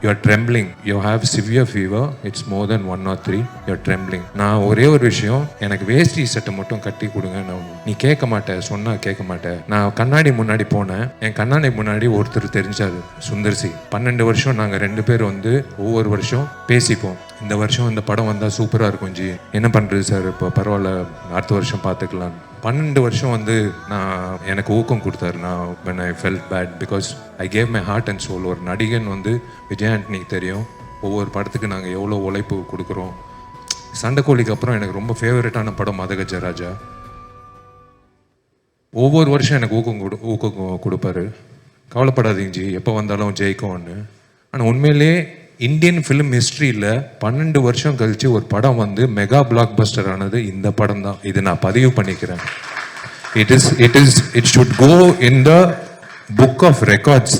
You are trembling, you have severe fever, it's more then 1 or 3, you are trembling. நான் ஒரே ஒரு விஷயம், எனக்கு வேஷ்டி சட்டை மட்டும் கட்டி கொடுங்க. நீ கேட்க மாட்டேன், சொன்னா கேட்க மாட்டேன். நான் கண்ணாடி முன்னாடி போனேன், என் கண்ணாடி முன்னாடி ஒருத்தர் தெரிஞ்சாரு, சுந்தர்சி. 12 வருஷம் நாங்கள் 2 பேர் வந்து ஒவ்வொரு வருஷம் பேசிப்போம். இந்த வருஷம் இந்த படம் வந்தால் சூப்பராக இருக்கும் ஜி, என்ன பண்ணுறது சார், இப்போ பரவாயில்ல அடுத்த வருஷம் பார்த்துக்கலாம். 12 வருஷம் வந்து நான் எனக்கு ஊக்கம் கொடுத்தாரு. நான் when I felt bad because I gave my heart and soul. ஒரு நடிகன் வந்து விஜய் ஆண்டனிக்கு தெரியும் ஒவ்வொரு படத்துக்கு நாங்கள் எவ்வளோ உழைப்பு கொடுக்குறோம். சண்டைக்கோழிக்கு அப்புறம் எனக்கு ரொம்ப ஃபேவரட்டான படம் மதகஜராஜா. ஒவ்வொரு வருஷம் எனக்கு ஊக்கம் கொடுப்பாரு. கவலைப்படாதீங்க ஜி, எப்போ வந்தாலும் ஜெயிக்கும்னு. ஆனால் உண்மையிலே இந்தியன் ஃபிலிம் ஹிஸ்ட்ரியில் 12 வருஷம் கழித்து ஒரு படம் வந்து மெகா பிளாக் பஸ்டர் ஆனது இந்த படம் தான். இது நான் பதிவு பண்ணிக்கிறேன். It should go in the book of records.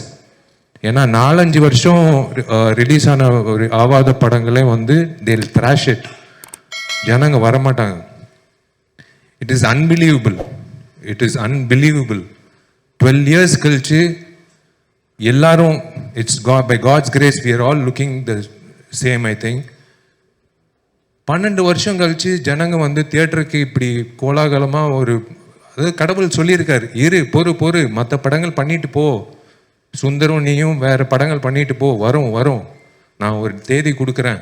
ஏன்னா 4-5 வருஷம் ரிலீஸ் ஆன ஆவாத படங்களே வந்து they'll thrash it. ஜனங்க வரமாட்டாங்க. It is unbelievable, it is unbelievable. 12 years கழிச்சு எல்லாரும், it's by God's grace we are all looking the same, I think. 12 வருஷம் கழிச்சு ஜனங்க வந்து தியேட்டருக்கு இப்படி கோலாகலமாக ஒரு, அதாவது கடவுள் சொல்லியிருக்காரு, இரு பொறு மற்ற படங்கள் பண்ணிட்டு போ, சுந்தரம் நீயும் வேறு படங்கள் பண்ணிட்டு போ, வரும் நான் ஒரு தேதி கொடுக்குறேன்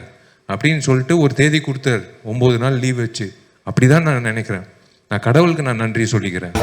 அப்படின்னு சொல்லிட்டு ஒரு தேதி கொடுத்தார். 9 நாள் லீவ் வச்சு. அப்படி தான் நான் நினைக்கிறேன். நான் கடவுளுக்கு நான் நன்றி சொல்லிக்கிறேன்.